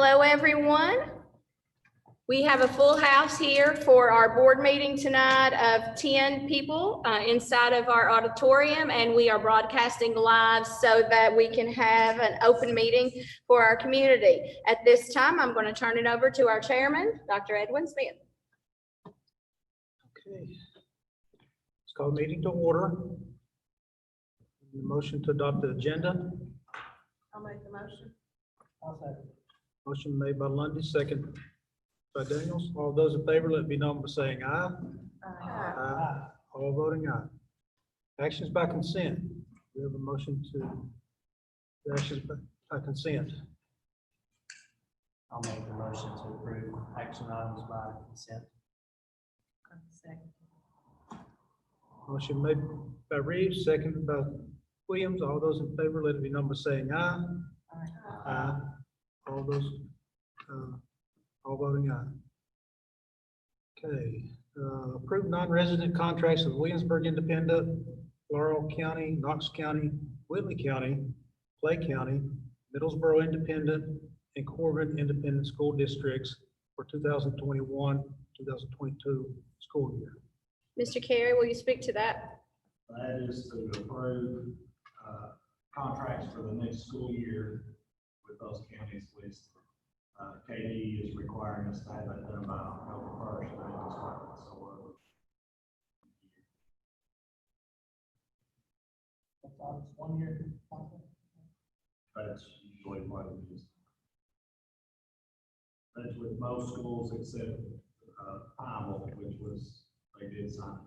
Hello, everyone. We have a full house here for our board meeting tonight of 10 people inside of our auditorium, and we are broadcasting live so that we can have an open meeting for our community. At this time, I'm going to turn it over to our chairman, Dr. Edwin Smith. Okay. Let's call the meeting to order. The motion to adopt the agenda. I'll make the motion. I'll second. Motion made by Lundy, second by Daniels. All those in favor, let it be known by saying aye. Aye. All voting aye. Actions by consent. We have a motion to the actions by consent. I'll make the motion to approve action items by consent. Motion made by Reeves, seconded by Williams. All those in favor, let it be known by saying aye. Aye. All those, all voting aye. Okay, approved non-resident contracts of Williamsburg Independent, Laurel County, Knox County, Whitley County, Clay County, Middlesboro Independent, and Corbin Independent School Districts for 2021, 2022 school year. Mr. Carey, will you speak to that? That is to approve contracts for the next school year with those counties listed. KD is requiring us to have that done by October 1st. I think it's like so. That's 1 year. That's usually what it is. That's with most schools except Pineville, which was, they did sign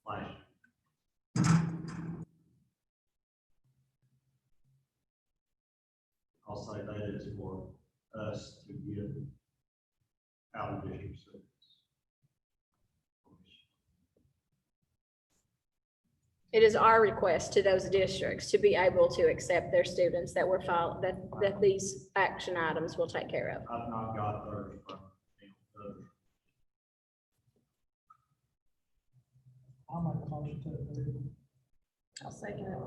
last year. I'll say that is for us to give out of district students. It is our request to those districts to be able to accept their students that were filed, that these action items will take care of. I've not got theirs from others. I'll make the motion to approve. I'll second it.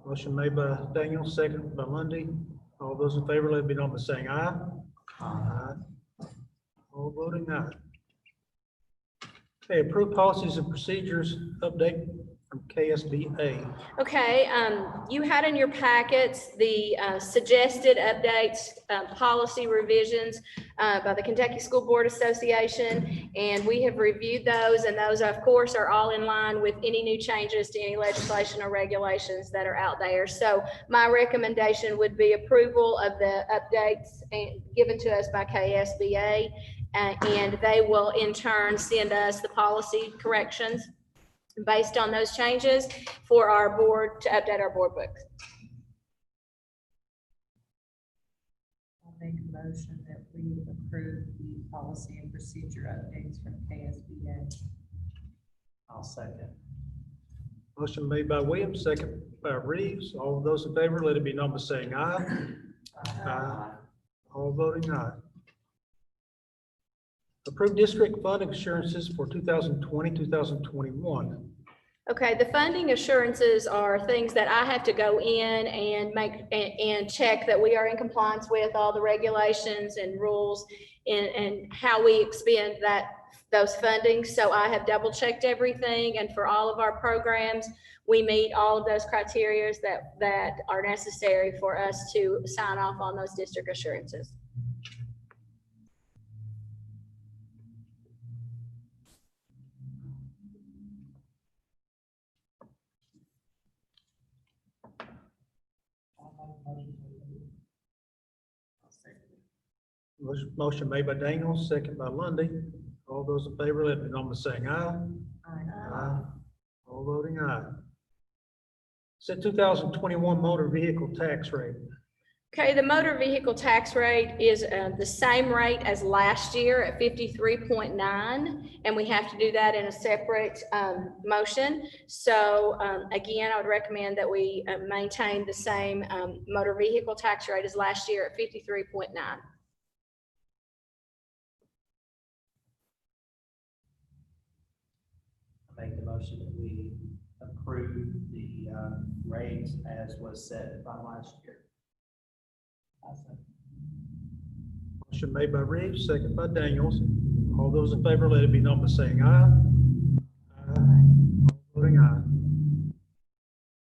Motion made by Daniel, seconded by Lundy. All those in favor, let it be known by saying aye. Aye. All voting aye. Okay, approved policies and procedures update from KSBA. Okay, you had in your packets the suggested updates, policy revisions by the Kentucky School Board Association, and we have reviewed those, and those, of course, are all in line with any new changes to any legislation or regulations that are out there. So my recommendation would be approval of the updates given to us by KSBA, and they will in turn send us the policy corrections based on those changes for our board to update our board books. I'll make a motion that we approve the policy and procedure updates from KSBA. I'll second. Motion made by Williams, second by Reeves. All of those in favor, let it be known by saying aye. Aye. All voting aye. Approved district funding assurances for 2020, 2021. Okay, the funding assurances are things that I have to go in and make and check that we are in compliance with all the regulations and rules and how we expend those fundings. So I have double checked everything, and for all of our programs, we meet all of those criteria that are necessary for us to sign off on those district assurances. Motion made by Daniel, second by Lundy. All those in favor, let it be known by saying aye. Aye. All voting aye. Set 2021 motor vehicle tax rate. Okay, the motor vehicle tax rate is the same rate as last year at 53.9, and we have to do that in a separate motion. So again, I would recommend that we maintain the same motor vehicle tax rate as last year at 53.9. Make the motion that we approve the rates as was set by last year. Motion made by Reeves, second by Daniels. All those in favor, let it be known by saying aye. Aye. All voting aye.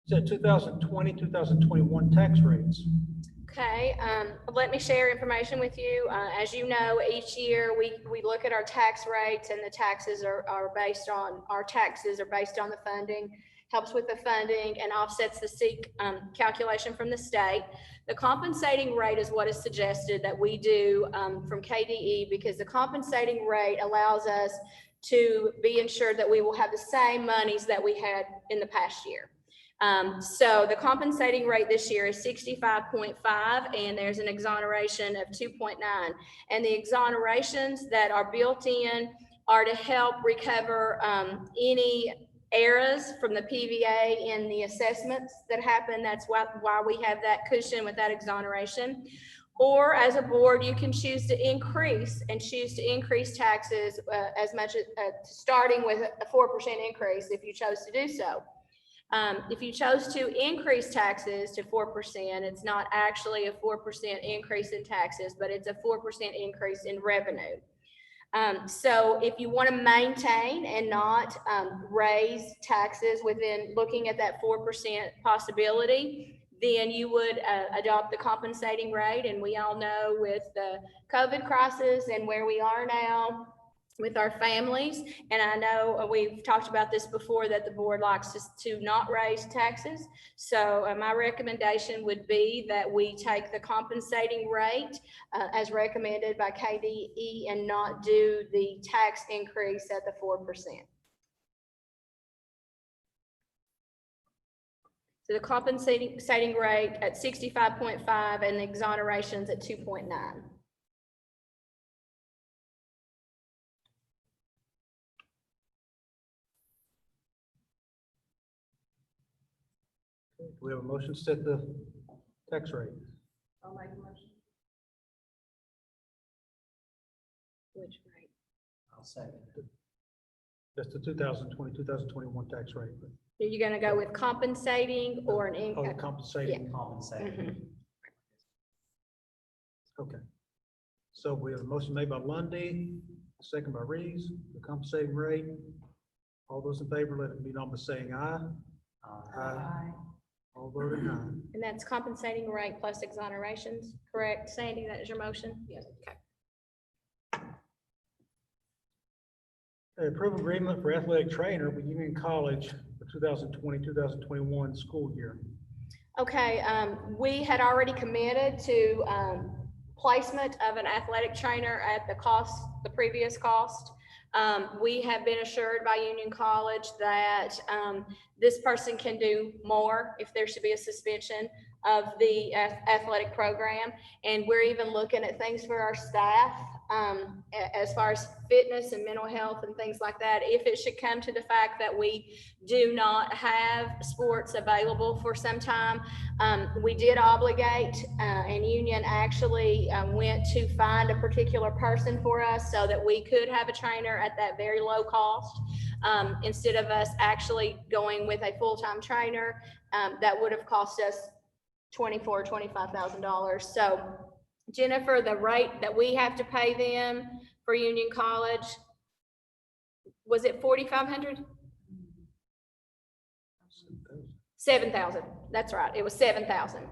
Said 2020, 2021 tax rates. Okay, let me share information with you. As you know, each year we look at our tax rates, and the taxes are based on, our taxes are based on the funding, helps with the funding and offsets the SEEK calculation from the state. The compensating rate is what is suggested that we do from KDE, because the compensating rate allows us to be ensured that we will have the same monies that we had in the past year. So the compensating rate this year is 65.5, and there's an exoneration of 2.9. And the exonerations that are built in are to help recover any errors from the PVA in the assessments that happen. That's why we have that cushion with that exoneration. Or as a board, you can choose to increase taxes as much as starting with a 4% increase if you chose to do so. If you chose to increase taxes to 4%, it's not actually a 4% increase in taxes, but it's a 4% increase in revenue. So if you want to maintain and not raise taxes within looking at that 4% possibility, then you would adopt the compensating rate. And we all know with the COVID crisis and where we are now with our families, and I know we've talked about this before, that the board likes to not raise taxes. So my recommendation would be that we take the compensating rate as recommended by KDE and not do the tax increase at the 4%. So the compensating rate at 65.5 and the exonerations at 2.9. We have a motion to set the tax rate. I'll make a motion. Which rate? I'll second it. That's the 2020, 2021 tax rate. Are you going to go with compensating or an Oh, income? compensating. Compensating. Okay. So we have a motion made by Lundy, second by Reeves, the compensating rate. All those in favor, let it be known by saying aye. Aye. All voting aye. And that's compensating rate plus exonerations, correct? Sandy, that is your motion? Yes. Okay. Approve agreement for athletic trainer with Union College for 2020, 2021 school year. Okay, we had already committed to placement of an athletic trainer at the previous cost. We have been assured by Union College that this person can do more if there should be a suspension of the athletic program. And we're even looking at things for our staff as far as fitness and mental health and things like that. If it should come to the fact that we do not have sports available for some time, we did obligate, and Union actually went to find a particular person for us so that we could have a trainer at that very low cost. Instead of us actually going with a full-time trainer, that would have cost us $24,000, $25,000. So Jennifer, the rate that we have to pay them for Union College, was it $4,500? 7,000. That's right. It was 7,000.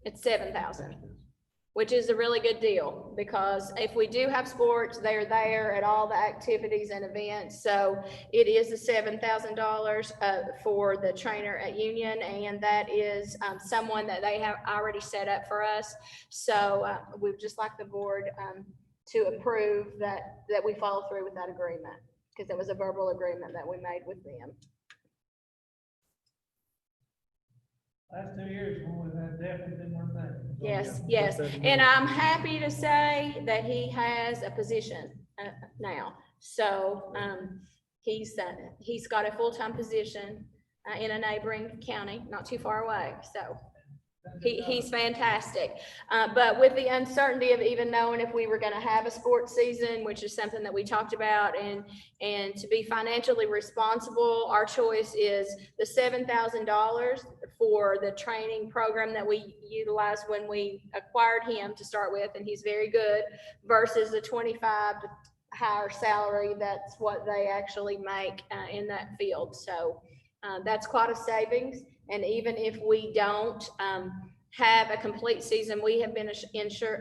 It's 7,000, which is a really good deal because if we do have sports, they're there at all the activities and events. So it is the $7,000 for the trainer at Union, and that is someone that they have already set up for us. So we'd just like the board to approve that we follow through with that agreement, because it was a verbal agreement that we made with them. Last 2 years, when we've had definitely been one thing. Yes, yeah. yes. And I'm happy to say that he has a position now. So he's got a full-time position in a neighboring county, not too far away. So he's fantastic. But with the uncertainty of even knowing if we were going to have a sports season, which is something that we talked about, and to be financially responsible, our choice is the $7,000 for the training program that we utilized when we acquired him to start with, and he's very good, versus the 25 to higher salary. That's what they actually make in that field. So that's quite a savings. And even if we don't have a complete season, we have been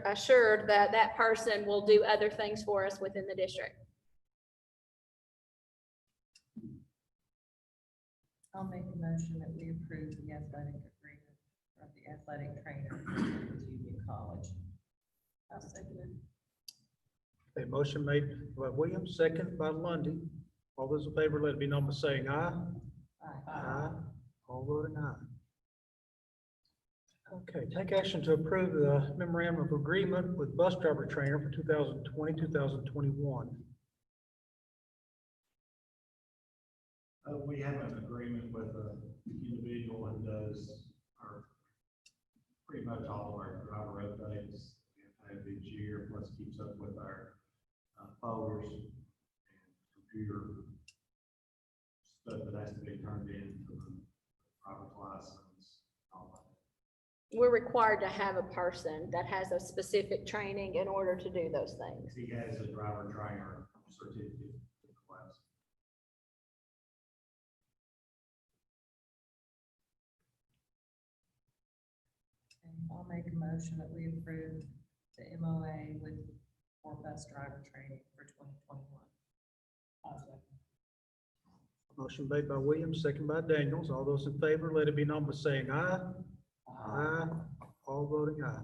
assured that that person will do other things for us within the district. I'll make a motion that we approve the athletic agreement of the athletic trainer with Union College. I'll second it. A motion made by Williams, second by Lundy. All those in favor, let it be known by saying aye. Aye. All voting aye. Okay, take action to approve the memorandum of agreement with bus driver trainer for 2020, 2021. We have an agreement with an individual who does pretty much all of our driver updates each year, plus keeps up with our folders and computer stuff that has to be turned in for the driver's license, all that. We're required to have a person that has a specific training in order to do those things. He has a driver trainer certificate class. And I'll make a motion that we approve the MOA with for bus driver training for 2021. Motion made by Williams, second by Daniels. All those in favor, let it be known by saying aye. Aye. All voting aye.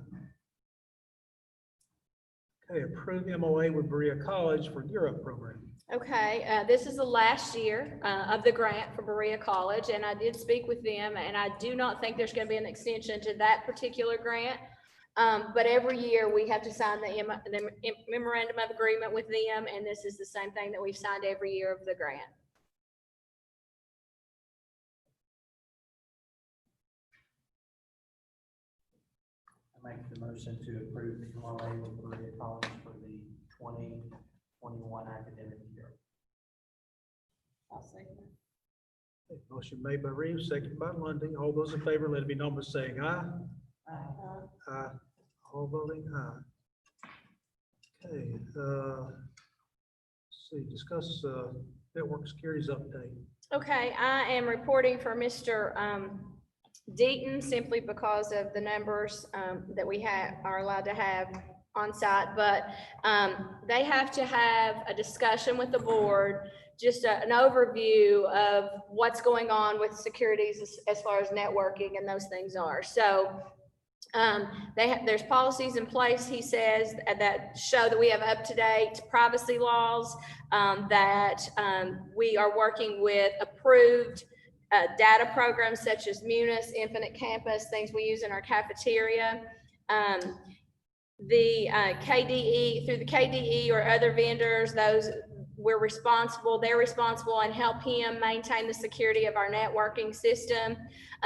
Okay, approve MOA with Berea College for Gear Up program. Okay, this is the last year of the grant for Berea College, and I did speak with them, and I do not think there's going to be an extension to that particular grant. But every year we have to sign the memorandum of agreement with them, and this is the same thing that we've signed every year of the grant. I make the motion to approve the MOA with Berea College for the 2021 academic year. I'll second it. Okay, motion made by Reeves, second by Lundy. All those in favor, let it be known by saying aye. Aye. All voting aye. Okay, let's see, discuss network securities update. Okay, I am reporting for Mr. Deaton simply because of the numbers that we are allowed to have on site, but they have to have a discussion with the board, just an overview of what's going on with securities as far as networking and those things are. So there's policies in place, he says, that show that we have up-to-date privacy laws, that we are working with approved data programs such as Munis, Infinite Campus, things we use in our cafeteria. The KDE, through the KDE or other vendors, those they're responsible and help him maintain the security of our networking system.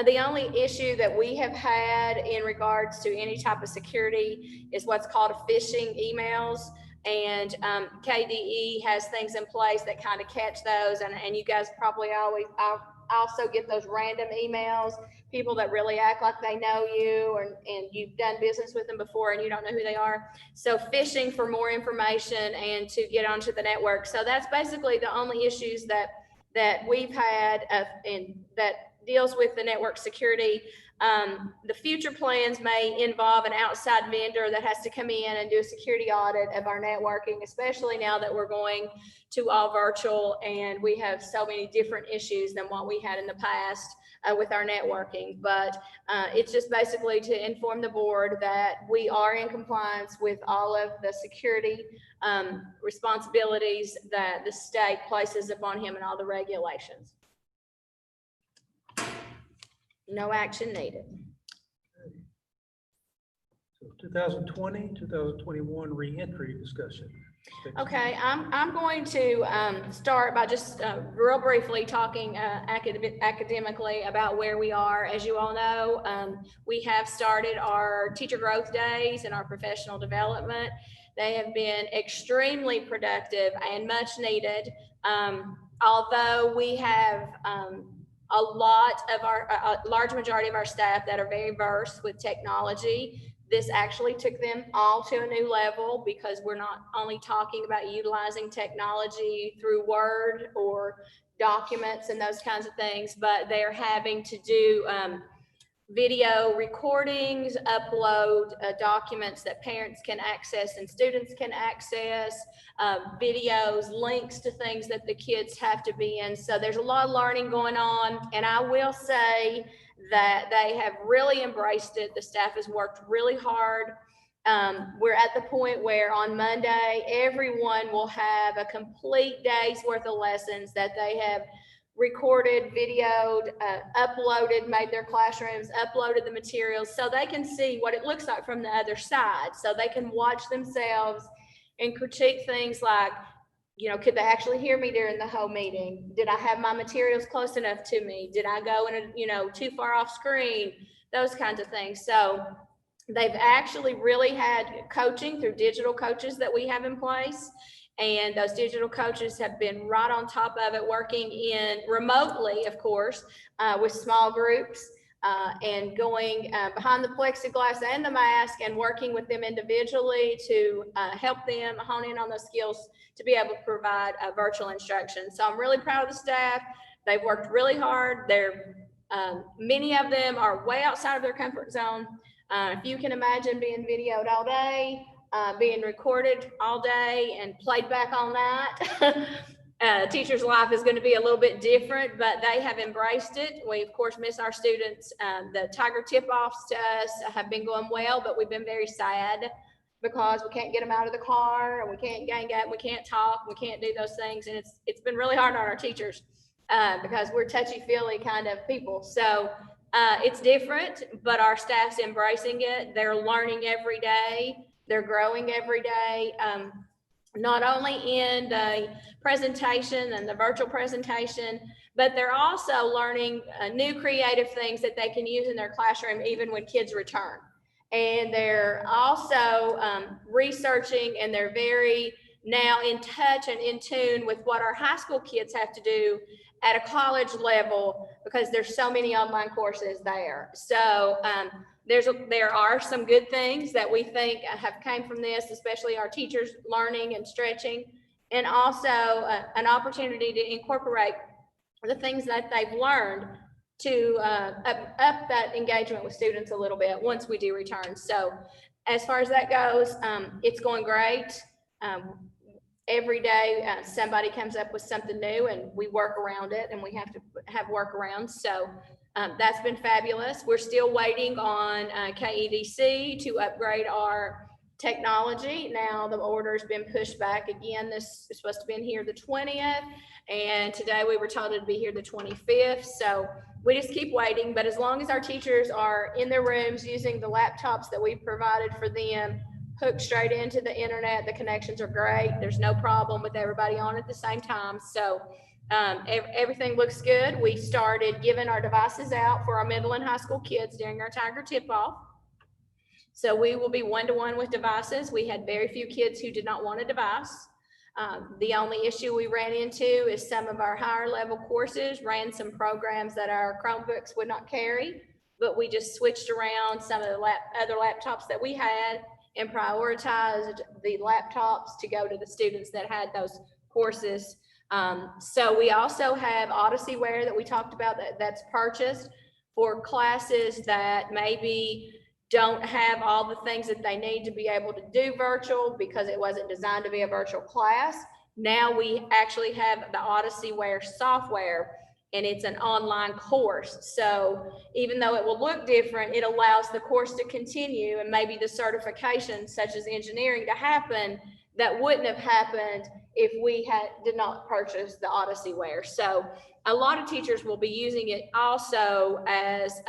The only issue that we have had in regards to any type of security is what's called phishing emails. And KDE has things in place that kind of catch those. And you guys probably also get those random emails, people that really act like they know you and you've done business with them before and you don't know who they are. So phishing for more information and to get onto the network. So that's basically the only issues that we've had and that deals with the network security. The future plans may involve an outside vendor that has to come in and do a security audit of our networking, especially now that we're going to all virtual and we have so many different issues than what we had in the past with our networking. But it's just basically to inform the board that we are in compliance with all of the security responsibilities that the state places upon him and all the regulations. No action needed. So 2020, 2021 reentry discussion. Okay, I'm going to start by just real briefly talking academically about where we are. As you all know, we have started our teacher growth days and our professional development. They have been extremely productive and much needed. Although we have a lot of a large majority of our staff that are very versed with technology. This actually took them all to a new level because we're not only talking about utilizing technology through Word or documents and those kinds of things, but they're having to do video recordings, upload documents that parents can access and students can access, videos, links to things that the kids have to be in. So there's a lot of learning going on, and I will say that they have really embraced it. The staff has worked really hard. We're at the point where on Monday, everyone will have a complete day's worth of lessons that they have recorded, videoed, uploaded, made their classrooms, uploaded the materials so they can see what it looks like from the other side. So they can watch themselves and critique things like, you know, could they actually hear me during the whole meeting? Did I have my materials close enough to me? Did I go in a, you know, too far off screen? Those kinds of things. So they've actually really had coaching through digital coaches that we have in place. And those digital coaches have been right on top of it, working in remotely, of course, with small groups and going behind the plexiglass and the mask and working with them individually to help them hone in on those skills to be able to provide virtual instruction. So I'm really proud of the staff. They've worked really hard. Many of them are way outside of their comfort zone. If you can imagine being videoed all day, being recorded all day and played back all night. Teacher's life is going to be a little bit different, but they have embraced it. We, of course, miss our students. The Tiger tip-offs to us have been going well, but we've been very sad because we can't get them out of the car, and we can't gang up, we can't talk, we can't do those things. And it's been really hard on our teachers because we're touchy-feely kind of people. So it's different, but our staff's embracing it. They're learning every day. They're growing every day, not only in the presentation and the virtual presentation, but they're also learning new creative things that they can use in their classroom even when kids return. And they're also researching, and they're very now in touch and in tune with what our high school kids have to do at a college level because there's so many online courses there. So there are some good things that we think have came from this, especially our teachers learning and stretching, and also an opportunity to incorporate the things that they've learned to up that engagement with students a little bit once we do return. So as far as that goes, it's going great. Every day somebody comes up with something new and we work around it, and we have to have workarounds. So that's been fabulous. We're still waiting on KEDC to upgrade our technology. Now the order's been pushed back again. This is supposed to be in here the 20th, and today we were told it'd be here the 25th. So we just keep waiting. But as long as our teachers are in their rooms using the laptops that we've provided for them, hooked straight into the internet, the connections are great. There's no problem with everybody on at the same time. So everything looks good. We started giving our devices out for our middle and high school kids during our Tiger tip-off. So we will be one-to-one with devices. We had very few kids who did not want a device. The only issue we ran into is some of our higher level courses ran some programs that our Chromebooks would not carry, but we just switched around some of the other laptops that we had and prioritized the laptops to go to the students that had those courses. So we also have Odysseyware that we talked about that's purchased for classes that maybe don't have all the things that they need to be able to do virtual because it wasn't designed to be a virtual class. Now we actually have the Odysseyware software, and it's an online course. So even though it will look different, it allows the course to continue and maybe the certification such as engineering to happen that wouldn't have happened if we did not purchase the Odysseyware. So a lot of teachers will be using it also as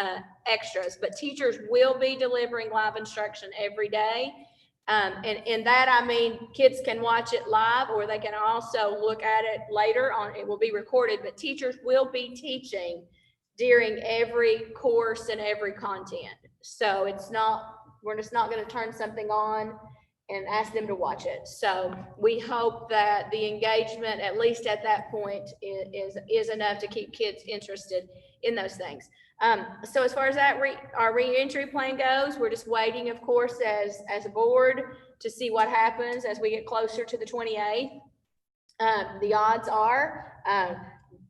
extras, but teachers will be delivering live instruction every day. And that, I mean, kids can watch it live, or they can also look at it later on. It will be recorded, but teachers will be teaching during every course and every content. So we're just not going to turn something on and ask them to watch it. So we hope that the engagement, at least at that point, is enough to keep kids interested in those things. So as far as that our reentry plan goes, we're just waiting, of course, as a board to see what happens as we get closer to the 28th. The odds are,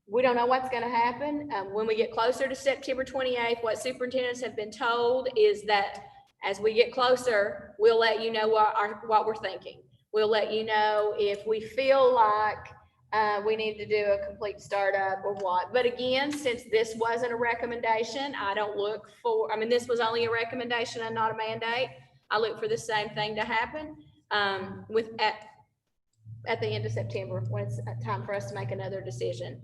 we don't know what's going to happen. When we get closer to September 28th, what superintendents have been told is that as we get closer, we'll let you know what we're thinking. We'll let you know if we feel like we need to do a complete startup or what. But again, since this wasn't a recommendation, this was only a recommendation and not a mandate. I look for the same thing to happen at the end of September, when it's time for us to make another decision.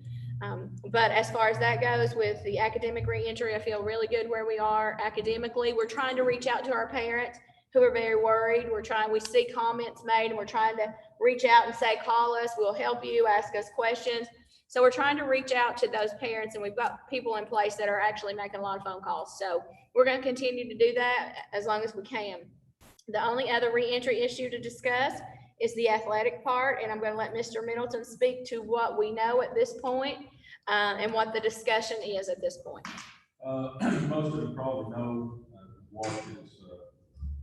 But as far as that goes with the academic reentry, I feel really good where we are academically. We're trying to reach out to our parents who are very worried. We see comments made, and we're trying to reach out and say, call us, we'll help you, ask us questions. So we're trying to reach out to those parents, and we've got people in place that are actually making a lot of phone calls. So we're going to continue to do that as long as we can. The only other reentry issue to discuss is the athletic part, and I'm going to let Mr. Middleton speak to what we know at this point, and what the discussion is at this point. Most of you probably know, Washington's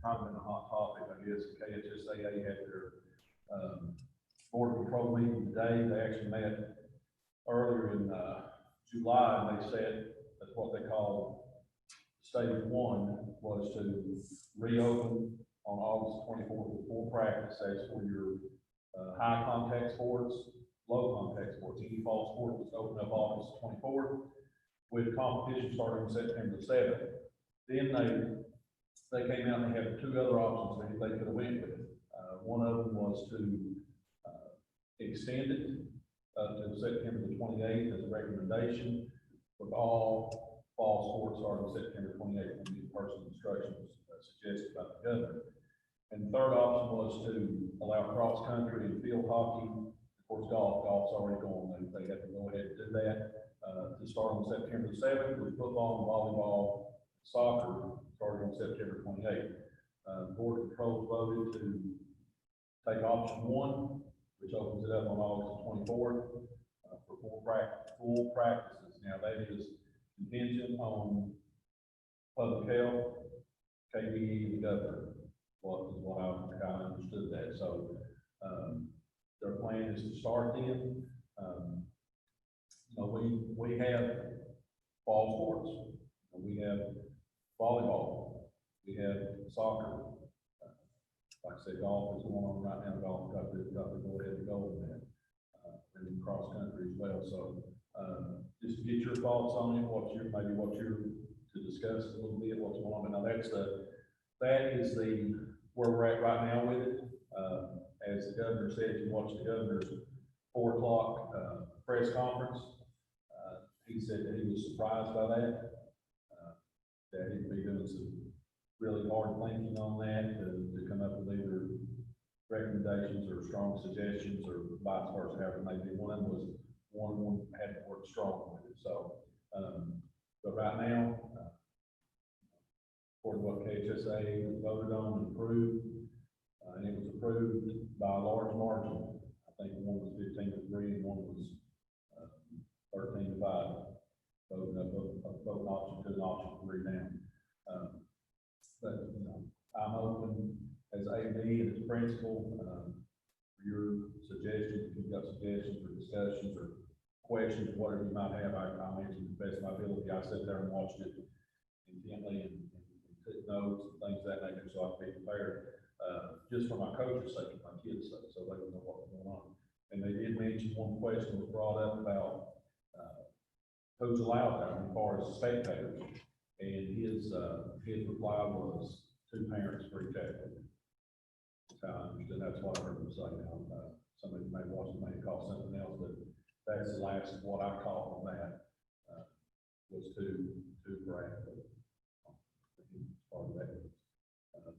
kind of been a hot topic, I guess. KHSAA had their board control meeting today. They actually met earlier in July, and they said that's what they call stage one was to reopen on August 24th with full practice. That's for your high contact sports, low contact sports. Any fall sport was open up August 24th with competition starting September 7th. Then they came out and they had two other options they could have went with. One of them was to extend it to September the 28th as a recommendation, with all fall sports starting September 28th when the personal instruction was suggested by the governor. And the third option was to allow cross country and field hockey. Of course, golf's already gone. They have to go ahead and do that to start on September 7th with football and volleyball, soccer starting on September 28th. The board of control voted to take option one, which opens it up on August 24th for full practices. Now that is contingent on public health, KBE, and the governor. What I kind of understood that. So their plan is to start then. We have fall sports. We have volleyball. We have soccer. Like I said, golf is going on right now. Golf got to go ahead and go with that. And cross country as well. So just to get your thoughts on it, what you're to discuss a little bit what's going on. Now that is where we're at right now with it. As the governor said, you watch the governor's 4 o'clock press conference. He said that he was surprised by that. That he'd be doing some really hard thinking on that to come up with either recommendations or strong suggestions or vice versa, however it may be. One had to work strong with it. So, but right now, according to what KHSAA voted on and approved, and it was approved by a large margin. I think one was 15-3 and one was 13-5. Voting option 2 and option 3 now. But I'm open as AD and as principal for your suggestions. If you've got suggestions or discussions or questions, whatever you might have, I'll answer to the best of my ability. I sat there and watched it intently and took notes and things of that nature, so I can be prepared. Just for my coach's sake, my kids' sake, so they would know what's going on. And they did mention one question was brought up about who's allowed there as far as spectators. And his reply was 2 parents for each athlete. That's how I understood. That's what I heard him say. Now, somebody may watch it, may call something else, but that's the last of what I call on that was 2 for athlete. Part of that.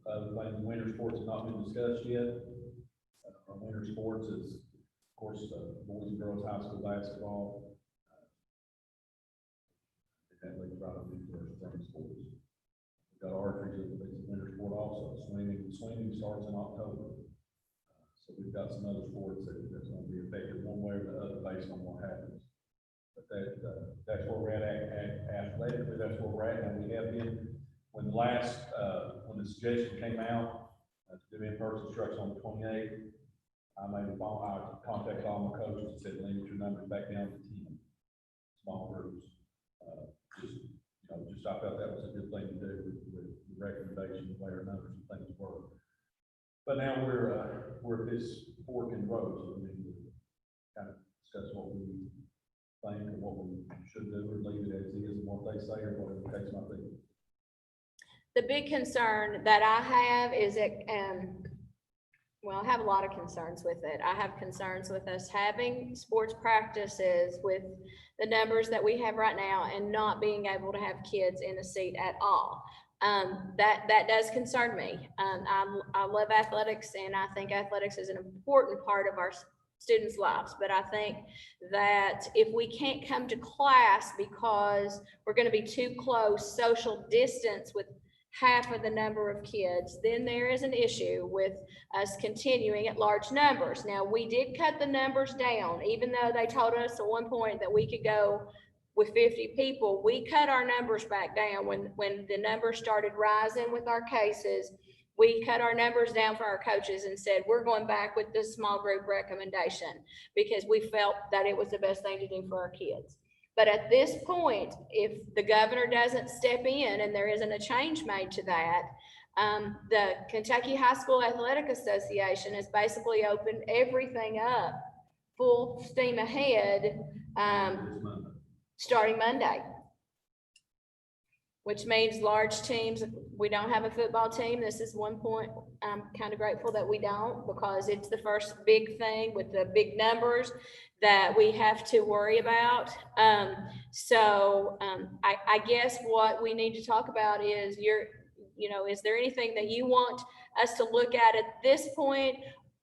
Other things, winter sports have not been discussed yet. Our winter sports is, of course, boys and girls high school basketball. Athletes right on into our spring sports. We've got archery as a winter sport also. swimming. Swimming starts in October. So we've got some other sports that's gonna be affected one way or the other based on what happens. But that's where we're at athletically, that's where we're at, and we have been, when the last, when the suggestion came out, to do in-person instruction on the 28th, I made a phone, I contacted all my coaches and said, limit your numbers back down to 10, small groups. Just I felt that was a good thing to do with the recommendation, the way our numbers and things were. But now we're at this fork in the road, so we need to kind of discuss what we think and what we should do, or leave it as is, and what they say, or whatever the case might be. The big concern that I have is that, well, I have a lot of concerns with it. I have concerns with us having sports practices with the numbers that we have right now and not being able to have kids in a seat at all. That does concern me. I love athletics, and I think athletics is an important part of our students' lives. But I think that if we can't come to class because we're going to be too close social distance with half of the number of kids, then there is an issue with us continuing at large numbers. Now, we did cut the numbers down, even though they told us at one point that we could go with 50 people. We cut our numbers back down when the numbers started rising with our cases. We cut our numbers down for our coaches and said, we're going back with this small group recommendation because we felt that it was the best thing to do for our kids. But at this point, if the governor doesn't step in and there isn't a change made to that, the Kentucky High School Athletic Association has basically opened everything up full steam ahead, starting Monday. Which means large teams, we don't have a football team. This is one point I'm kind of grateful that we don't, because it's the first big thing with the big numbers that we have to worry about. I guess what we need to talk about is is there anything that you want us to look at this point?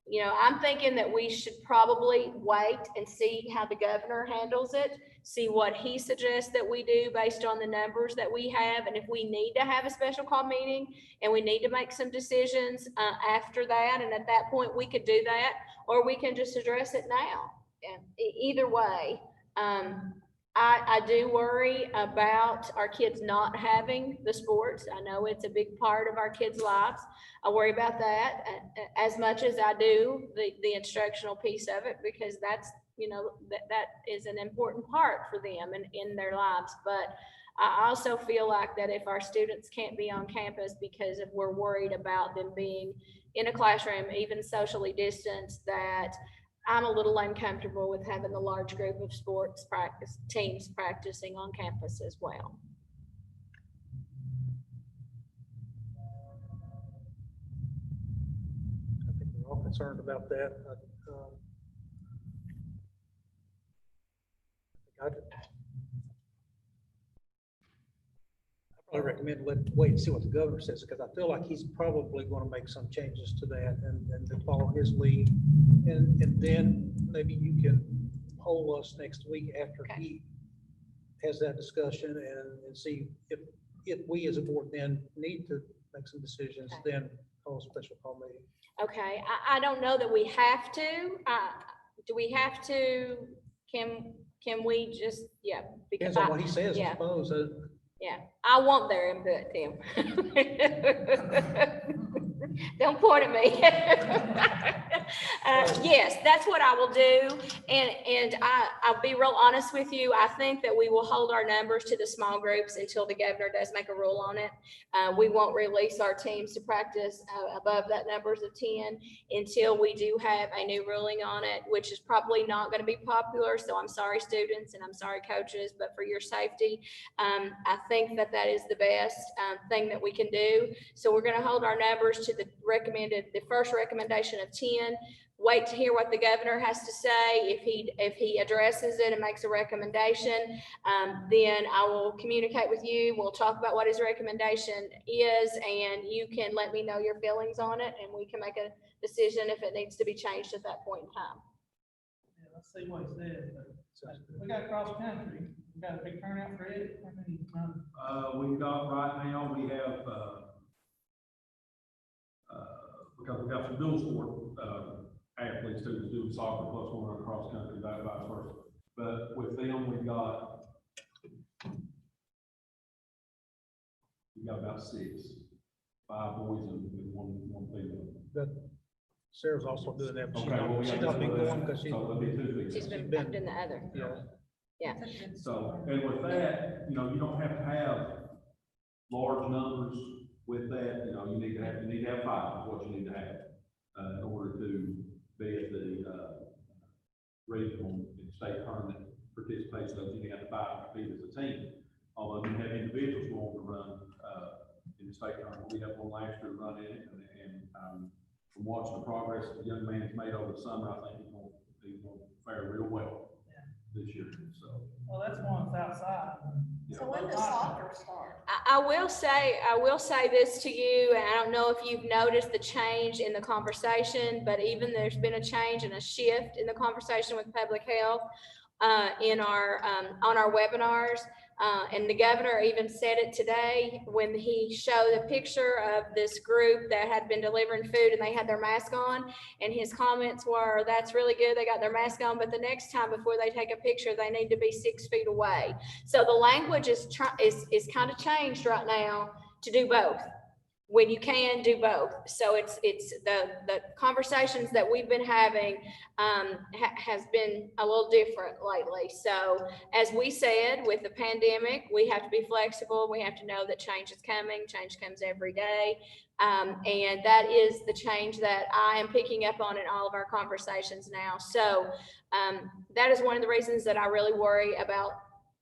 I'm thinking that we should probably wait and see how the governor handles it, see what he suggests that we do based on the numbers that we have. And if we need to have a special call meeting and we need to make some decisions after that, and at that point we could do that, or we can just address it now. And either way, I do worry about our kids not having the sports. I know it's a big part of our kids' lives. I worry about that as much as I do the instructional piece of it, because that's, that is an important part for them and in their lives. But I also feel like that if our students can't be on campus because if we're worried about them being in a classroom, even socially distanced, that I'm a little uncomfortable with having the large group of sports teams practicing on campus as well. I think we're all concerned about that. I'd probably recommend wait and see what the governor says, because I feel like he's probably going to make some changes to that and to follow his lead. And then maybe you can poll us next week after he has that discussion and see if we as a board then need to make some decisions, then call a special call meeting. Okay, I don't know that we have to. Do we have to? Can we just, Depends on what he says, I suppose. Yeah, I want their input, Tim. Don't point at me. Yes, that's what I will do. And I'll be real honest with you. I think that we will hold our numbers to the small groups until the governor does make a rule on it. We won't release our teams to practice above that numbers of 10 until we do have a new ruling on it, which is probably not going to be popular. So I'm sorry, students, and I'm sorry, coaches, but for your safety, I think that is the best thing that we can do. So we're going to hold our numbers to the first recommendation of 10. Wait to hear what the governor has to say. If he addresses it and makes a recommendation, then I will communicate with you. We'll talk about what his recommendation is, and you can let me know your feelings on it, and we can make a decision if it needs to be changed at that point in time. Yeah, let's see what he says. We got cross country. We got a big turnout for it. We've got right now, we have, because we got some dual sport, athletes too, that's doing soccer plus one run cross country, vice versa. But with them, we've got about 6, 5 boys and one female. That Sarah's also doing that, but Okay, well, she's yeah, not been so going because she's, so there'll be 2 females. She's been been- moved in the other. yeah. So, and with that, you don't have to have large numbers with that, you need to have 5 is what you need to have, in order to be at the, regional and state tournament participation, so you need to have 5 to compete as a team. Although we have individuals going to run, in the state tournament, we have one last year run in it, and from watching the progress the young man's made over the summer, I think he's gonna fare real well this year, so. Well, that's one that's outside. So when does soccer start? I will say this to you, and I don't know if you've noticed the change in the conversation, but even there's been a change and a shift in the conversation with public health in our on our webinars. And the governor even said it today when he showed a picture of this group that had been delivering food and they had their mask on. And his comments were, that's really good, they got their mask on, but the next time before they take a picture, they need to be 6 feet away. So the language is kind of changed right now to do both, when you can do both. So it's the conversations that we've been having has been a little different lately. So as we said, with the pandemic, we have to be flexible. We have to know that change is coming. Change comes every day. And that is the change that I am picking up on in all of our conversations now. So that is one of the reasons that I really worry about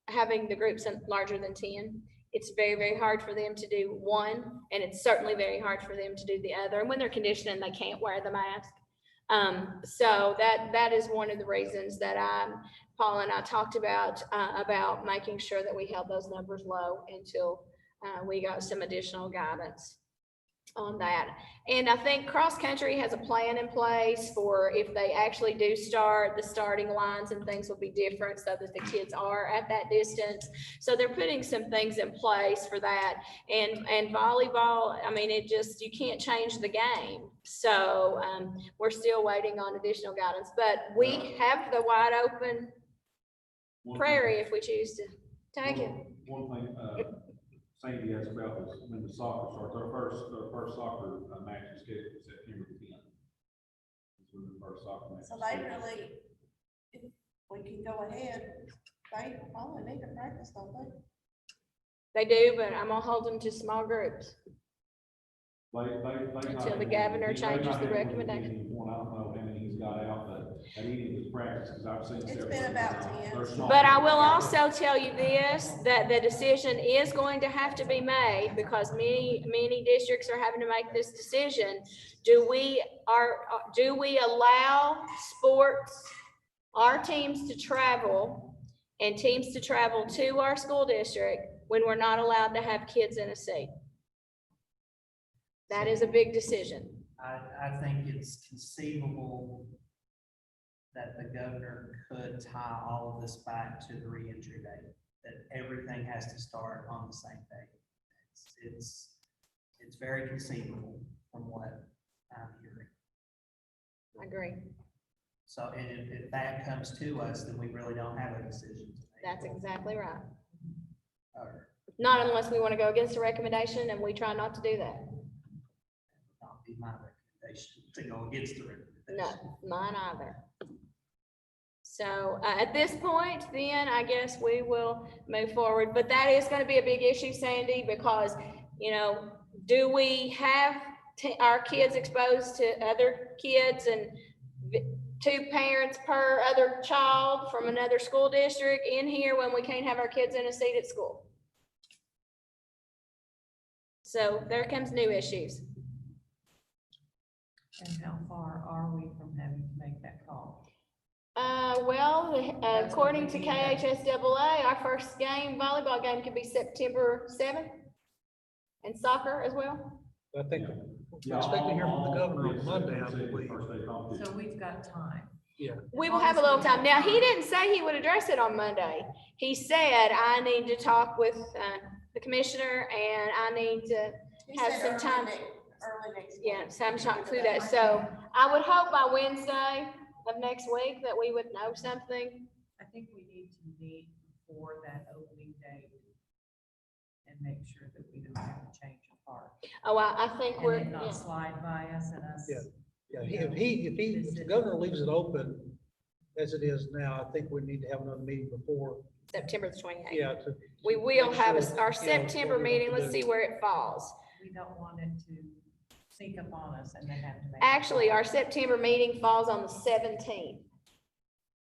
having the groups larger than 10. It's very, very hard for them to do one, and it's certainly very hard for them to do the other. And when they're conditioning, they can't wear the mask. So that is one of the reasons that Paul and I talked about making sure that we held those numbers low until we got some additional guidance on that. And I think cross country has a plan in place for if they actually do start, the starting lines and things will be different so that the kids are at that distance. So they're putting some things in place for that. And volleyball, I mean, you can't change the game. So we're still waiting on additional guidance, but we have the wide open prairie if we choose to take it. One thing, Sandy asked about was when the soccer starts, our first soccer match is scheduled for September 10th. That's when the first soccer match. So they really, if we can go ahead, they probably need to practice, don't they? They do, but I'm gonna hold them to small groups. Until the governor changes the recommendation. I don't know how many he's got out, but at any of his practices, I've seen. It's several. been about 10. They're small. But I will also tell you this, that the decision is going to have to be made because many districts are having to make this decision. Do we allow sports, our teams to travel and teams to travel to our school district when we're not allowed to have kids in a seat? That is a big decision. I think it's conceivable that the governor could tie all of this back to the reentry date, that everything has to start on the same day. It's very conceivable from what I'm hearing. I agree. So, and if that comes to us, then we really don't have a decision to make. That's exactly right. Or Not unless we want to go against a recommendation, and we try not to do that. not be my recommendation to go against the recommendation. No, mine either. So at this point, then I guess we will move forward, but that is going to be a big issue, Sandy, because, do we have our kids exposed to other kids and 2 parents per other child from another school district in here when we can't have our kids in a seat at school? So there comes new issues. And how far are we from having to make that call? According to KHSAA, our first volleyball game could be September 7th, and soccer as well. I think we're expecting to hear from the governor on Monday, I believe. So we've got time. Yeah. We will have a little time. Now, he didn't say he would address it on Monday. He said, I need to talk with the commissioner and I need to have some time. early next. Yeah, week. so I'm trying through that. So I would hope by Wednesday of next week that we would know something. I think we need to meet before that opening date and make sure that we don't have to change a part. Oh, I think And we're, it not yeah. slide by us and us. Yeah. Yeah, if the governor leaves it open as it is now, I think we need to have another meeting before, September the 28th. yeah, to. We will make have sure, our you know, September what we want meeting. to Let's do. see where it falls. We don't want it to sneak up on us and then have to make. Actually, our September meeting falls on the 17th.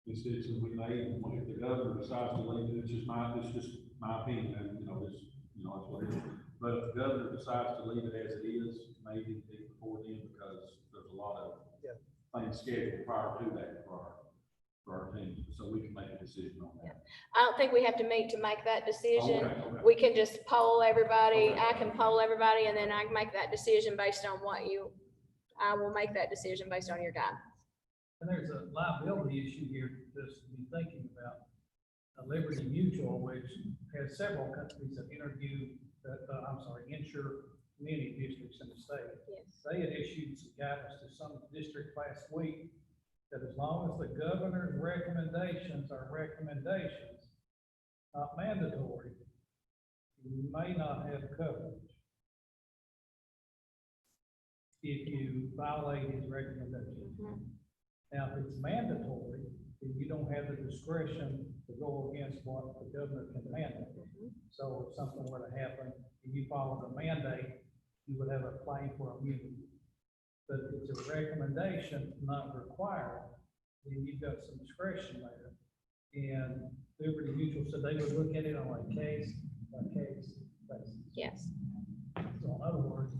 Decisions we made, and if the governor decides to leave it, it's just my opinion, and, that's what it is. But if the governor decides to leave it as it is, maybe before then, because there's a lot of things scheduled prior to that for our team, so we can make a decision on that. I don't think we have to meet to make that decision. Okay. We can just poll everybody. Okay. I can poll everybody and then I can make that decision based on I will make that decision based on your guidance. And there's a liability issue here just to be thinking about. Liberty Mutual, which has several companies that insure many districts in the state. Yes. They had issued some guidance to some district last week that as long as the governor's recommendations are recommendations, not mandatory, you may not have coverage if you violate his recommendations. Mhm. Now, if it's mandatory, then you don't have the discretion to go against what the governor can mandate. So if something were to happen and you follow the mandate, you would have a claim for immunity. But if it's a recommendation, not required, then you've got some discretion there. And Liberty Mutual said they would look at it on a case by case basis. Yes. So in other words,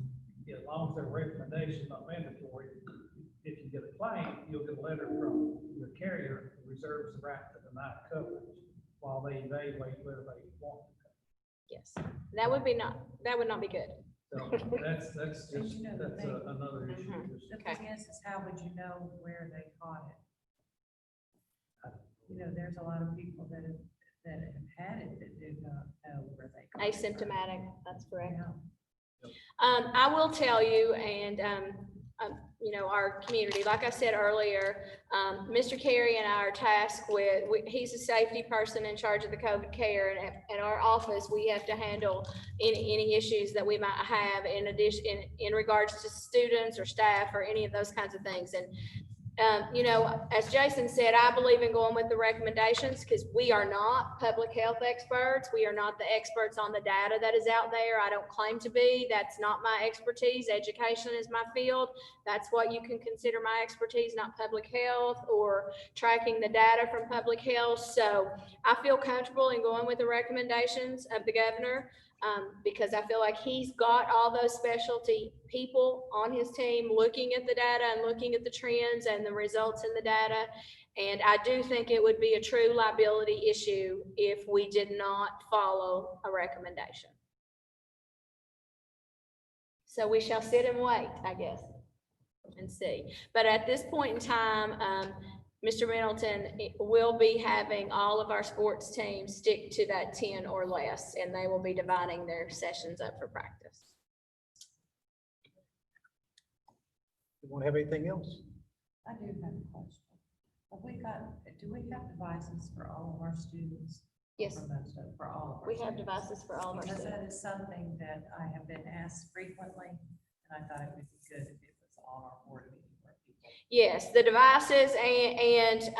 as long as their recommendation is not mandatory, if you get a claim, you'll get a letter from your carrier that reserves the right to deny coverage while they evaluate whether they want to cover. Yes. That would not be good. So that's just, that's another issue. Mhm. Just- The thing is how would you know where they caught it? There's a lot of people that have had it that do not know where they caught it. Asymptomatic, that's correct. Yeah. I will tell you, and, our community, like I said earlier, Mr. Carey and I are tasked with, he's a safety person in charge of the COVID care, and at our office, we have to handle any issues that we might have in addition, in regards to students or staff or any of those kinds of things. And as Jason said, I believe in going with the recommendations because we are not public health experts. We are not the experts on the data that is out there. I don't claim to be. That's not my expertise. Education is my field. That's what you can consider my expertise, not public health or tracking the data from public health. So I feel comfortable in going with the recommendations of the governor. Because I feel like he's got all those specialty people on his team looking at the data and looking at the trends and the results in the data. And I do think it would be a true liability issue if we did not follow a recommendation. So we shall sit and wait, I guess, and see. But at this point in time, Mr. Middleton will be having all of our sports teams stick to that 10 or less, and they will be dividing their sessions up for practice. You want to have anything else? I do have a question. Do we have devices for all of our students? Yes, For most of, for all of our we have students? devices for all of our Because students. that is something that I have been asked frequently, and I thought it would be good if it was on our board meeting where people. Yes, the devices and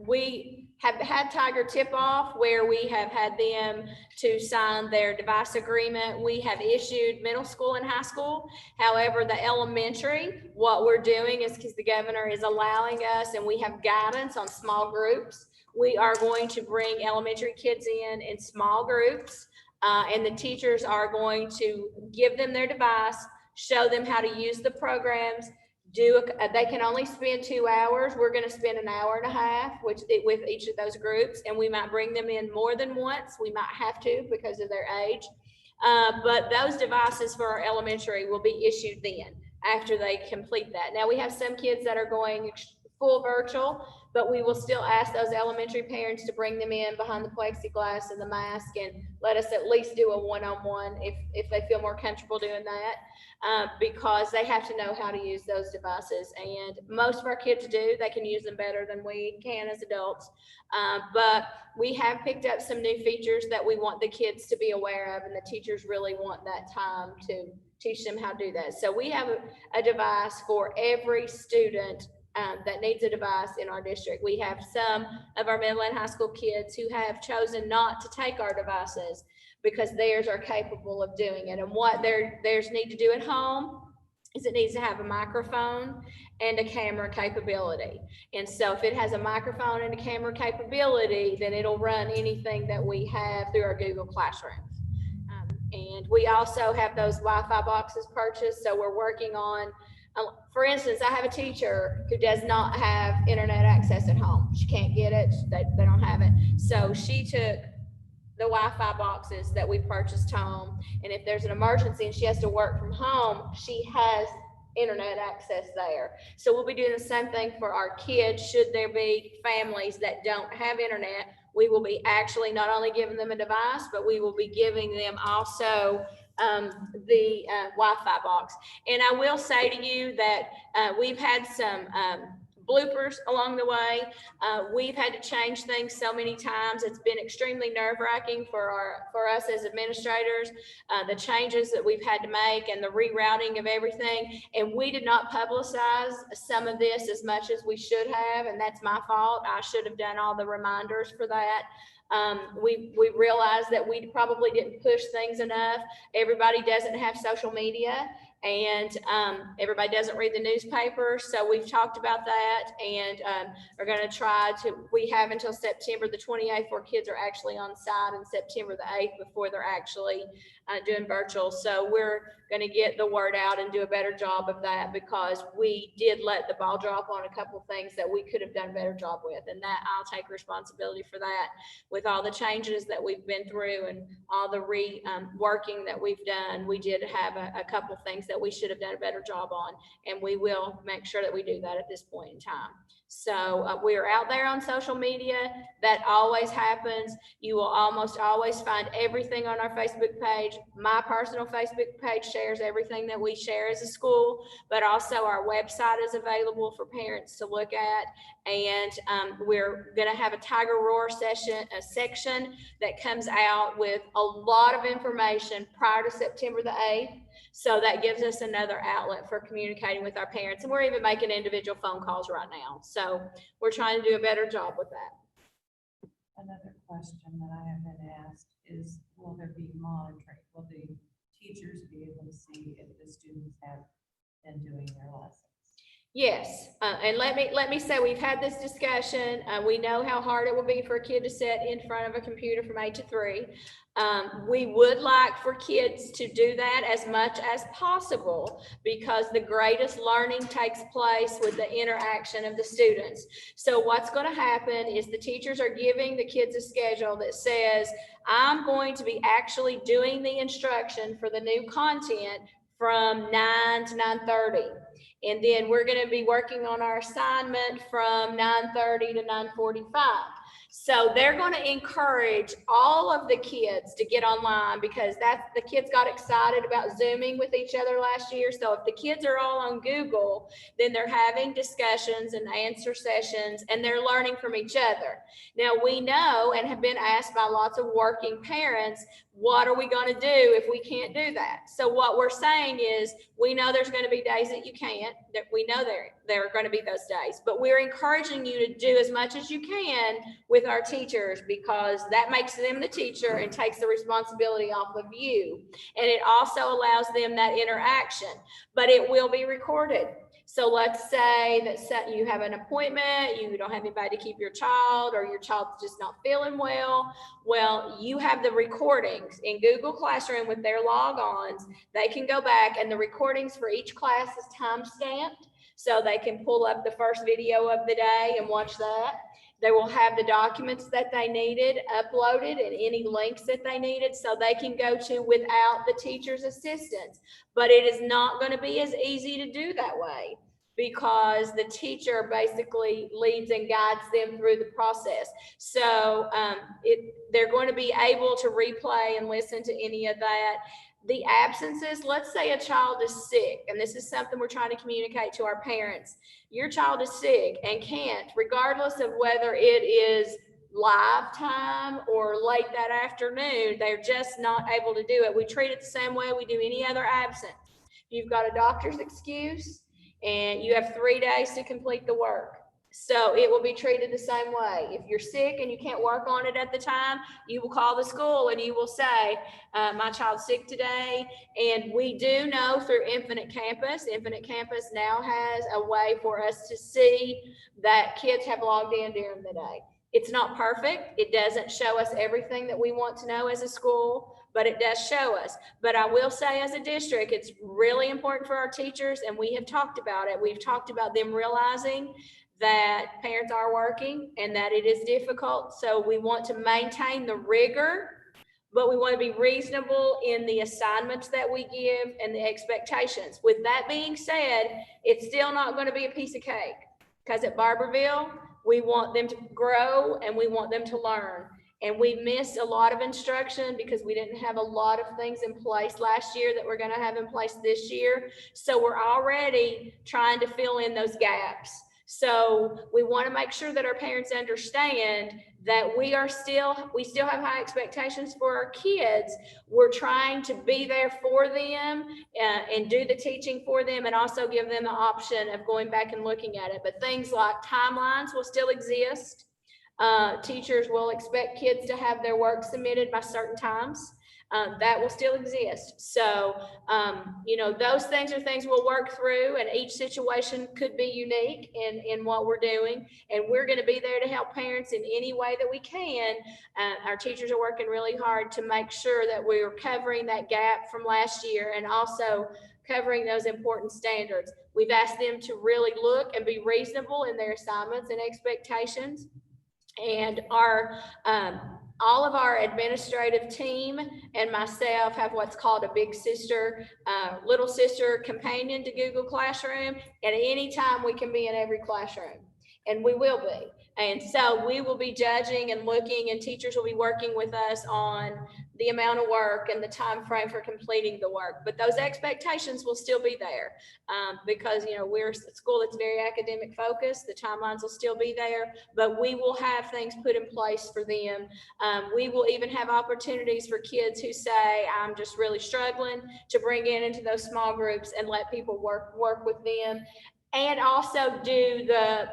we have had Tiger Tip-Off where we have had them to sign their device agreement. We have issued middle school and high school. However, the elementary, what we're doing is because the governor is allowing us and we have guidance on small groups. We are going to bring elementary kids in small groups and the teachers are going to give them their device, show them how to use the programs. They can only spend 2 hours. We're going to spend an hour and a half with each of those groups, and we might bring them in more than once. We might have to because of their age. But those devices for our elementary will be issued then after they complete that. Now we have some kids that are going full virtual. but we will still ask those elementary parents to bring them in behind the plexiglass and the mask and let us at least do a one-on-one if they feel more comfortable doing that. Because they have to know how to use those devices. And most of our kids do. They can use them better than we can as adults. But we have picked up some new features that we want the kids to be aware of, and the teachers really want that time to teach them how to do that. So we have a device for every student that needs a device in our district. We have some of our middle and high school kids who have chosen not to take our devices because theirs are capable of doing it. And what theirs need to do at home is it needs to have a microphone and a camera capability. And so if it has a microphone and a camera capability, then it'll run anything that we have through our Google Classroom. And we also have those Wi-Fi boxes purchased. So we're working on, for instance, I have a teacher who does not have internet access at home. She can't get it. They don't have it. So she took the Wi-Fi boxes that we purchased home, and if there's an emergency and she has to work from home, she has internet access there. So we'll be doing the same thing for our kids. Should there be families that don't have internet, we will be actually not only giving them a device, but we will be giving them also the Wi-Fi box. And I will say to you that we've had some bloopers along the way. We've had to change things so many times. It's been extremely nerve-wracking for us as administrators, the changes that we've had to make and the rerouting of everything. And we did not publicize some of this as much as we should have, and that's my fault. I should have done all the reminders for that. We realized that we probably didn't push things enough. Everybody doesn't have social media, and everybody doesn't read the newspaper. So we've talked about that, and are going to try to, we have until September the 28th where kids are actually on site, and September the 8th before they're actually doing virtual. So we're going to get the word out and do a better job of that, because we did let the ball drop on a couple of things that we could have done a better job with, and that I'll take responsibility for that. With all the changes that we've been through and all the working that we've done, we did have a couple of things that we should have done a better job on, and we will make sure that we do that at this point in time. So we are out there on social media. That always happens. You will almost always find everything on our Facebook page. My personal Facebook page shares everything that we share as a school, but also our website is available for parents to look at. And we're going to have a Tiger Roar section that comes out with a lot of information prior to September the 8th. So that gives us another outlet for communicating with our parents. And we're even making individual phone calls right now. So we're trying to do a better job with that. Another question that I have been asked is, will there be monitoring? Will the teachers be able to see if the students have been doing their lessons? Yes, and let me say, we've had this discussion. We know how hard it will be for a kid to sit in front of a computer from 8 to 3. We would like for kids to do that as much as possible, because the greatest learning takes place with the interaction of the students. So what's going to happen is the teachers are giving the kids a schedule that says, I'm going to be actually doing the instruction for the new content from 9 to 9:30. And then we're going to be working on our assignment from 9:30 to 9:45. So they're going to encourage all of the kids to get online, because the kids got excited about Zooming with each other last year. So if the kids are all on Google, then they're having discussions and answer sessions, and they're learning from each other. Now, we know and have been asked by lots of working parents, what are we going to do if we can't do that? So what we're saying is, we know there's going to be days that you can't, that we know there are going to be those days, but we're encouraging you to do as much as you can with our teachers, because that makes them the teacher and takes the responsibility off of you. And it also allows them that interaction, but it will be recorded. So let's say that you have an appointment, you don't have anybody to keep your child, or your child's just not feeling well. Well, you have the recordings in Google Classroom with their logons. They can go back, and the recordings for each class is time-stamped, so they can pull up the first video of the day and watch that. They will have the documents that they needed uploaded and any links that they needed, so they can go to without the teacher's assistance. But it is not going to be as easy to do that way, because the teacher basically leads and guides them through the process. So they're going to be able to replay and listen to any of that. The absences, let's say a child is sick, and this is something we're trying to communicate to our parents. Your child is sick and can't, regardless of whether it is live time or late that afternoon, they're just not able to do it. We treat it the same way we do any other absence. You've got a doctor's excuse and you have 3 days to complete the work. So it will be treated the same way. If you're sick and you can't work on it at the time, you will call the school and you will say, my child's sick today. And we do know through Infinite Campus now has a way for us to see that kids have logged in during the day. It's not perfect. It doesn't show us everything that we want to know as a school, but it does show us. But I will say as a district, it's really important for our teachers, and we have talked about it. We've talked about them realizing that parents are working and that it is difficult. So we want to maintain the rigor, but we want to be reasonable in the assignments that we give and the expectations. With that being said, it's still not going to be a piece of cake, because at Barbourville, we want them to grow and we want them to learn. And we missed a lot of instruction because we didn't have a lot of things in place last year that we're going to have in place this year. So we're already trying to fill in those gaps. So we want to make sure that our parents understand that we still have high expectations for our kids. We're trying to be there for them and do the teaching for them, and also give them the option of going back and looking at it. But things like timelines will still exist. Teachers will expect kids to have their work submitted by certain times. That will still exist. So, those things are things we'll work through, and each situation could be unique in what we're doing. And we're going to be there to help parents in any way that we can. Our teachers are working really hard to make sure that we're covering that gap from last year and also covering those important standards. We've asked them to really look and be reasonable in their assignments and expectations. And all of our administrative team and myself have what's called a big sister, little sister companion to Google Classroom. And at any time we can be in every classroom, and we will be. And so we will be judging and looking, and teachers will be working with us on the amount of work and the time frame for completing the work. But those expectations will still be there because, we're a school that's very academic focused. The timelines will still be there, but we will have things put in place for them. We will even have opportunities for kids who say, I'm just really struggling, to bring into those small groups and let people work with them. And also do the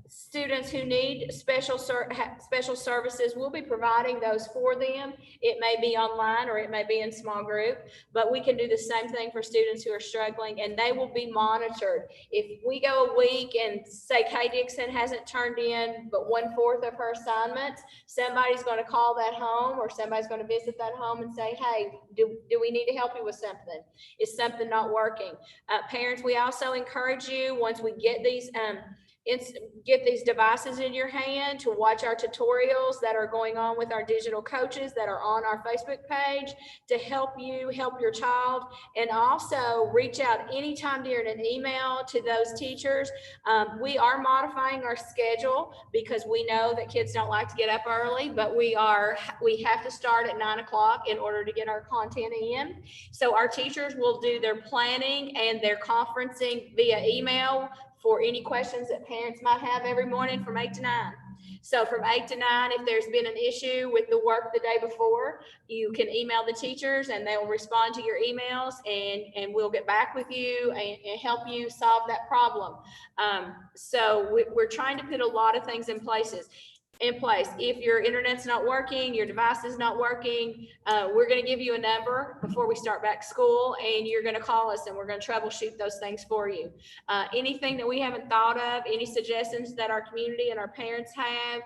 students who need special services. We'll be providing those for them. It may be online or it may be in small group, but we can do the same thing for students who are struggling, and they will be monitored. If we go a week and say Kay Dixon hasn't turned in but 1/4 of her assignments, somebody's going to call that home, or somebody's going to visit that home and say, hey, do we need to help you with something? Is something not working? Parents, we also encourage you, once we get these devices in your hand, to watch our tutorials that are going on with our digital coaches that are on our Facebook page to help you help your child. And also reach out anytime during an email to those teachers. We are modifying our schedule because we know that kids don't like to get up early, but we have to start at 9 o'clock in order to get our content in. So our teachers will do their planning and their conferencing via email for any questions that parents might have every morning from 8 to 9. So from 8 to 9, if there's been an issue with the work the day before, you can email the teachers and they will respond to your emails, and we'll get back with you and help you solve that problem. So we're trying to put a lot of things in place. If your internet's not working, your device is not working, we're going to give you a number before we start back school, and you're going to call us and we're going to troubleshoot those things for you. Anything that we haven't thought of, any suggestions that our community and our parents have,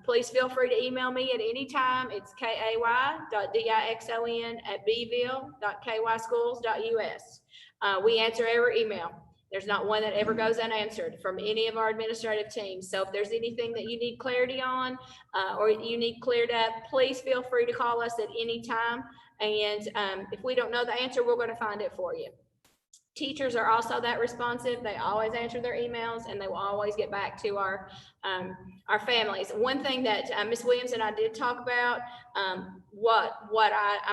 please feel free to email me at any time. It's kai.dixon@bville.kyschools.us. We answer every email. There's not one that ever goes unanswered from any of our administrative teams. So if there's anything that you need clarity on or you need cleared up, please feel free to call us at any time. And if we don't know the answer, we're going to find it for you. Teachers are also that responsive. They always answer their emails and they will always get back to our families. One thing that Ms. Williams and I did talk about, I'm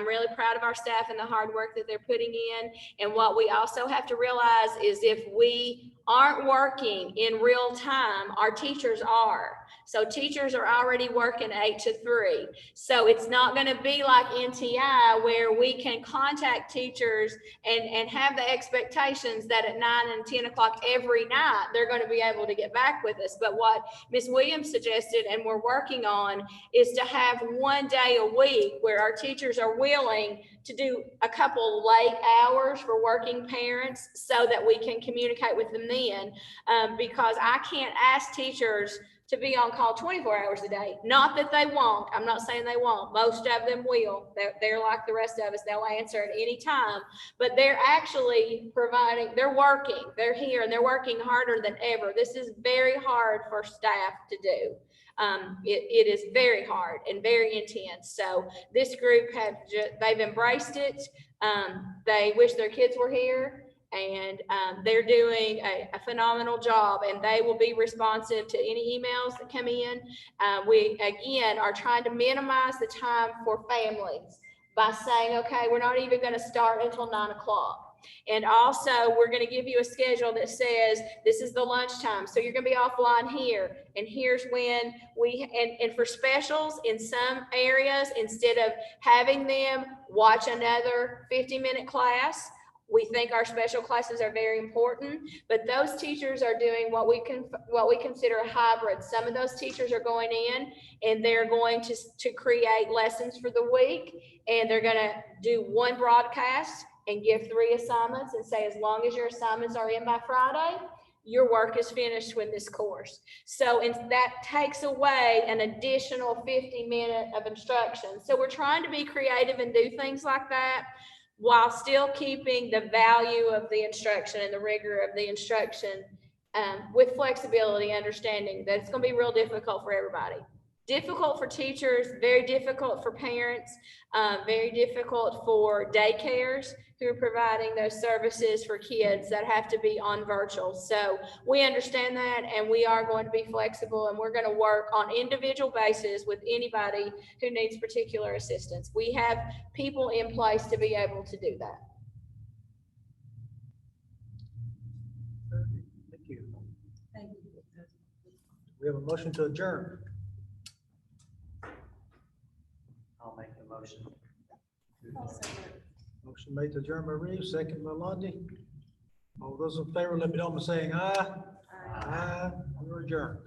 really proud of our staff and the hard work that they're putting in. And what we also have to realize is if we aren't working in real time, our teachers are. So teachers are already working 8 to 3. So it's not going to be like NTI where we can contact teachers and have the expectations that at 9 and 10 o'clock every night, they're going to be able to get back with us. But what Ms. Williams suggested and we're working on is to have one day a week where our teachers are willing to do a couple late hours for working parents so that we can communicate with them then. Because I can't ask teachers to be on call 24 hours a day. Not that they won't. I'm not saying they won't. Most of them will. They're like the rest of us. They'll answer at any time, but they're actually providing, they're working, they're here and they're working harder than ever. This is very hard for staff to do. It is very hard and very intense. So this group they've embraced it. They wish their kids were here. And they're doing a phenomenal job and they will be responsive to any emails that come in. We, again, are trying to minimize the time for families by saying, okay, we're not even going to start until 9 o'clock. And also we're going to give you a schedule that says this is the lunchtime. So you're going to be offline here. And here's when and for specials in some areas, instead of having them watch another 50-minute class, we think our special classes are very important, but those teachers are doing what we consider a hybrid. Some of those teachers are going in and they're going to create lessons for the week, and they're going to do one broadcast and give 3 assignments and say, as long as your assignments are in by Friday, your work is finished with this course. So that takes away an additional 50 minutes of instruction. So we're trying to be creative and do things like that, while still keeping the value of the instruction and the rigor of the instruction, with flexibility, understanding that it's going to be real difficult for everybody. Difficult for teachers, very difficult for parents, very difficult for daycares who are providing those services for kids that have to be on virtual. So we understand that, and we are going to be flexible, and we're going to work on individual basis with anybody who needs particular assistance. We have people in place to be able to do that. Thank you. Thank you. We have a motion to adjourn. I'll make the motion. Motion made to adjourn by Reeves, second by Lundy. All those in favor, let me know by saying aye. Aye. We're adjourned.